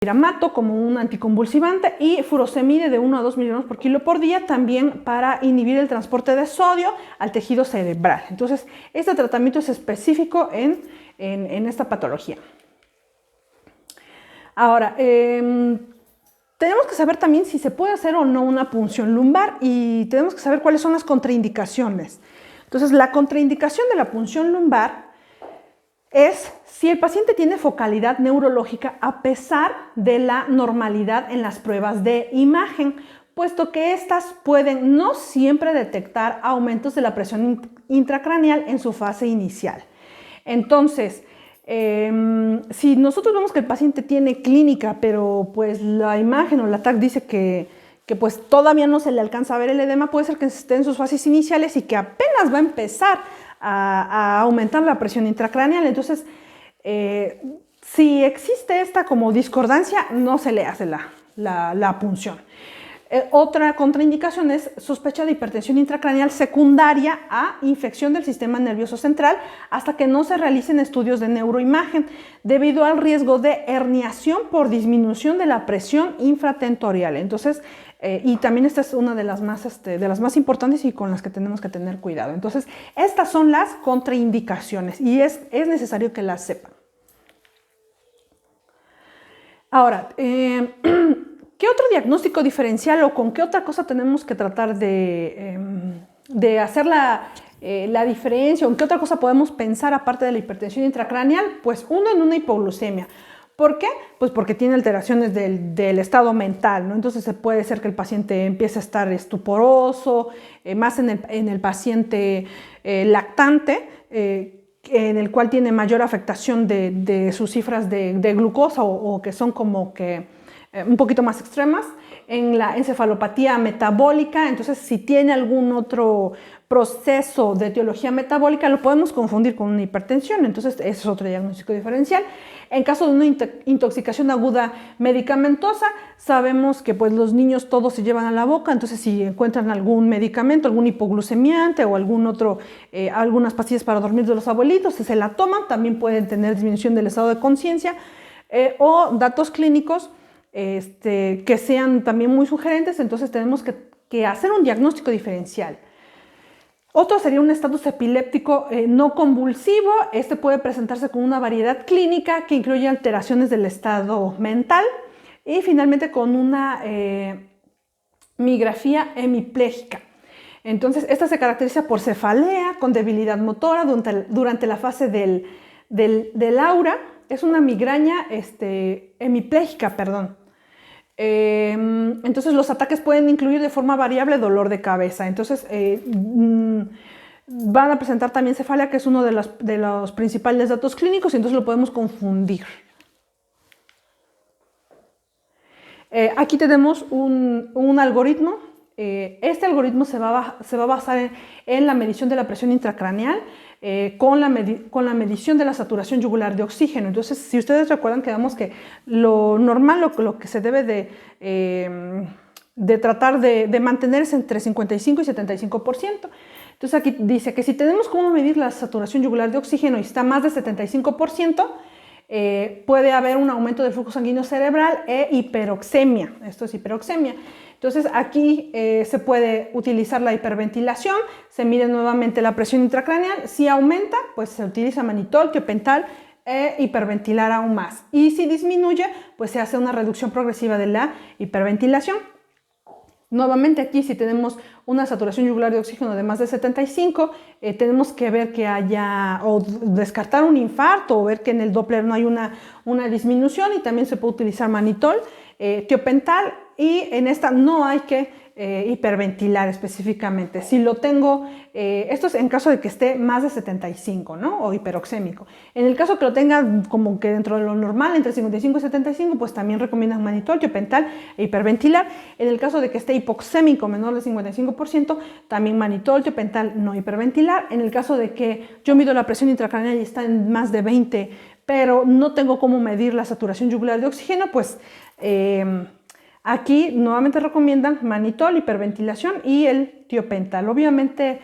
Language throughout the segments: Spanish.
topiramato como un anticonvulsivante y furosemide de 1 a 2 miligramos por kilo por día también para inhibir el transporte de sodio al tejido cerebral. Entonces, este tratamiento es específico en esta patología. Ahora, tenemos que saber también si se puede hacer o no una punción lumbar y tenemos que saber cuáles son las contraindicaciones. Entonces, la contraindicación de la punción lumbar es si el paciente tiene focalidad neurológica a pesar de la normalidad en las pruebas de imagen, puesto que estas pueden no siempre detectar aumentos de la presión intracraneal en su fase inicial. Entonces, si nosotros vemos que el paciente tiene clínica, pero pues la imagen o la TAC dice que pues todavía no se le alcanza a ver el edema, puede ser que esté en sus fases iniciales y que apenas va a empezar a aumentar la presión intracraneal. Entonces, si existe esta como discordancia, no se le hace la punción. Otra contraindicación es sospecha de hipertensión intracraneal secundaria a infección del sistema nervioso central hasta que no se realicen estudios de neuroimagen debido al riesgo de herniación por disminución de la presión infratentorial. Entonces, y también esta es una de las más importantes y con las que tenemos que tener cuidado. Entonces, estas son las contraindicaciones y es necesario que las sepan. Ahora, ¿qué otro diagnóstico diferencial o con qué otra cosa tenemos que tratar de hacer la diferencia o en qué otra cosa podemos pensar aparte de la hipertensión intracraneal? Pues uno, en una hipoglucemia. ¿Por qué? Pues porque tiene alteraciones del estado mental, ¿no? Entonces puede ser que el paciente empiece a estar estuporoso, más en el paciente lactante, en el cual tiene mayor afectación de sus cifras de glucosa o que son como que un poquito más extremas. En la encefalopatía metabólica, entonces si tiene algún otro proceso de etiología metabólica, lo podemos confundir con una hipertensión, entonces ese es otro diagnóstico diferencial. En caso de una intoxicación aguda medicamentosa, sabemos que pues, los niños todos se llevan a la boca, entonces si encuentran algún medicamento, algún hipoglucemiante o algunas pastillas para dormir de los abuelitos, si se la toman, también pueden tener disminución del estado de conciencia o datos clínicos que sean también muy sugerentes, entonces tenemos que hacer un diagnóstico diferencial. Otro sería un estatus epiléptico no convulsivo. Este puede presentarse con una variedad clínica que incluye alteraciones del estado mental y finalmente con una migrafía hemipléjica. Entonces, esta se caracteriza por cefalea, con debilidad motora durante la fase del aura. Es una migraña hemipléjica, perdón. Entonces los ataques pueden incluir de forma variable dolor de cabeza. Entonces van a presentar también cefalea, que es uno de los principales datos clínicos, y entonces lo podemos confundir. Aquí tenemos un algoritmo. Este algoritmo se va a basar en la medición de la presión intracraneal con la medición de la saturación yugular de oxígeno. Entonces, si ustedes recuerdan, quedamos que lo normal, lo que se debe de tratar de mantener es entre 55 y 75%. Entonces, aquí dice que si tenemos cómo medir la saturación yugular de oxígeno y está más de 75%, puede haber un aumento del flujo sanguíneo cerebral e hiperoxemia. Esto es hiperoxemia. Entonces aquí se puede utilizar la hiperventilación, se mide nuevamente la presión intracraneal. Si aumenta, pues se utiliza manitol, tiopental e hiperventilar aún más. Y si disminuye, pues se hace una reducción progresiva de la hiperventilación. Nuevamente aquí, si tenemos una saturación yugular de oxígeno de más de 75, tenemos que ver que haya, o descartar un infarto, o ver que en el Doppler no hay una disminución, y también se puede utilizar manitol, tiopental, y en esta no hay que hiperventilar específicamente. Si lo tengo, esto es en caso de que esté más de 75, ¿no? O hiperoxémico. En el caso que lo tenga como que dentro de lo normal, entre 55 y 75, pues también recomiendan manitol, tiopental e hiperventilar. En el caso de que esté hipoxémico menor de 55%, también manitol, tiopental, no hiperventilar. En el caso de que yo mido la presión intracraneal y está en más de 20, pero no tengo cómo medir la saturación yugular de oxígeno, pues aquí nuevamente recomiendan manitol, hiperventilación y el tiopental. Obviamente,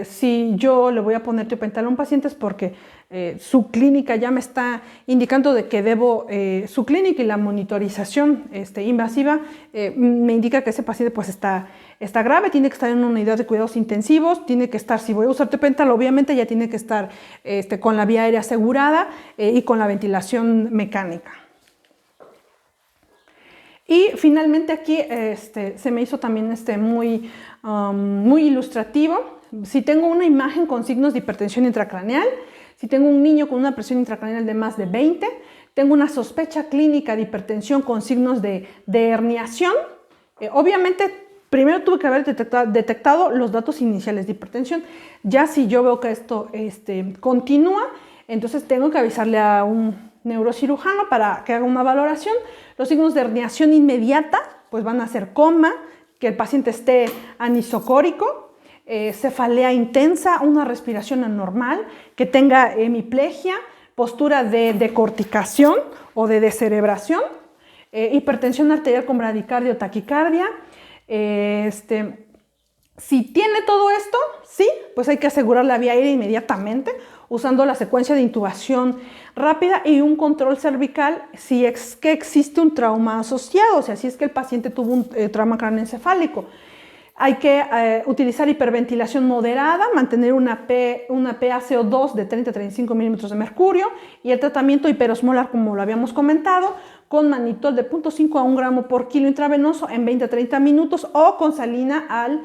si yo le voy a poner tiopental a un paciente es porque su clínica ya me está indicando de que debo, su clínica y la monitorización invasiva me indica que ese paciente pues está grave, tiene que estar en una unidad de cuidados intensivos, tiene que estar, si voy a usar tepental, obviamente ya tiene que estar con la vía aérea asegurada y con la ventilación mecánica. Y finalmente aquí se me hizo también muy ilustrativo. Si tengo una imagen con signos de hipertensión intracraneal, si tengo un niño con una presión intracraneal de más de 20, tengo una sospecha clínica de hipertensión con signos de herniación, obviamente primero tuve que haber detectado los datos iniciales de hipertensión. Ya si yo veo que esto continúa, entonces tengo que avisarle a un neurocirujano para que haga una valoración. Los signos de herniación inmediata pues van a ser coma, que el paciente esté anisocórico, cefalea intensa, una respiración anormal, que tenga hemiplegia, postura de decorticación o de descerebración, hipertensión arterial con bradicardia o taquicardia. Si tiene todo esto, sí, pues hay que asegurar la vía aérea inmediatamente usando la secuencia de intubación rápida y un control cervical si es que existe un trauma asociado, o sea, si es que el paciente tuvo un trauma craneoencefálico. Hay que utilizar hiperventilación moderada, mantener una PaCO2 de 30 a 35 milímetros de mercurio y el tratamiento hiperosmolar, como lo habíamos comentado, con mannitol de 0.5 a 1 gramo por kilo intravenoso en 20 a 30 minutos o con salina al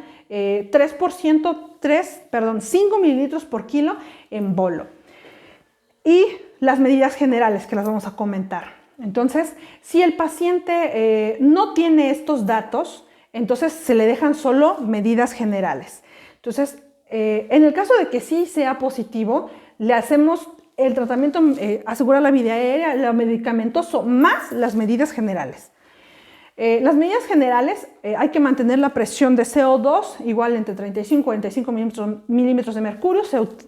5 mililitros por kilo en bolo. Y las medidas generales que las vamos a comentar. Entonces, si el paciente no tiene estos datos, entonces se le dejan solo medidas generales. Entonces, en el caso de que sí sea positivo, le hacemos el tratamiento, asegurar la vía aérea, lo medicamentoso, más las medidas generales. Las medidas generales, hay que mantener la presión de CO2 igual entre 35 y 45 milímetros de mercurio.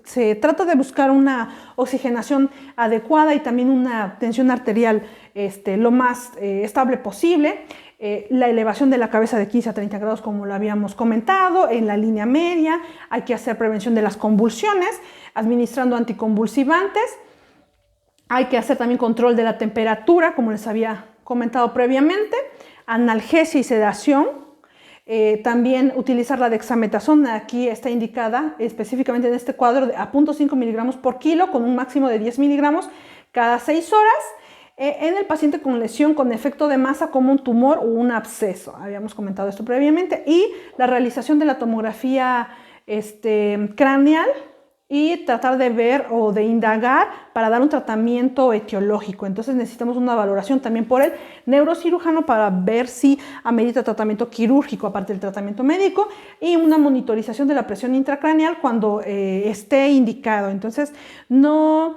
Se trata de buscar una oxigenación adecuada y también una tensión arterial lo más estable posible. La elevación de la cabeza de 15 a 30 grados, como lo habíamos comentado, en la línea media. Hay que hacer prevención de las convulsiones, administrando anticonvulsivantes. Hay que hacer también control de la temperatura, como les había comentado previamente. Analgesia y sedación. También utilizar la dexametasona, aquí está indicada específicamente en este cuadro a 0.5 miligramos por kilo con un máximo de 10 miligramos cada 6 horas en el paciente con lesión con efecto de masa como un tumor o un absceso. Habíamos comentado esto previamente. Y la realización de la tomografía craneal y tratar de ver o de indagar para dar un tratamiento etiológico. Entonces necesitamos una valoración también por el neurocirujano para ver si amerita tratamiento quirúrgico aparte del tratamiento médico y una monitorización de la presión intracraneal cuando esté indicado. Entonces no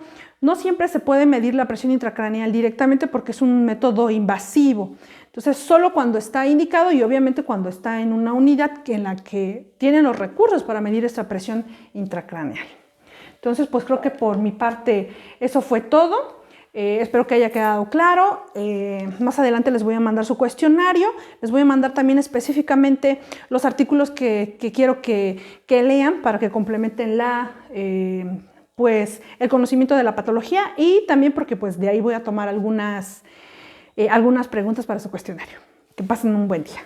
siempre se puede medir la presión intracraneal directamente porque es un método invasivo. Entonces, solo cuando está indicado y obviamente cuando está en una unidad en la que tienen los recursos para medir esta presión intracraneal. Entonces, pues creo que por mi parte eso fue todo. Espero que haya quedado claro. Más adelante les voy a mandar su cuestionario. Les voy a mandar también específicamente los artículos que quiero que lean para que complementen pues, el conocimiento de la patología y también porque pues, de ahí voy a tomar algunas preguntas para su cuestionario. Que pasen un buen día.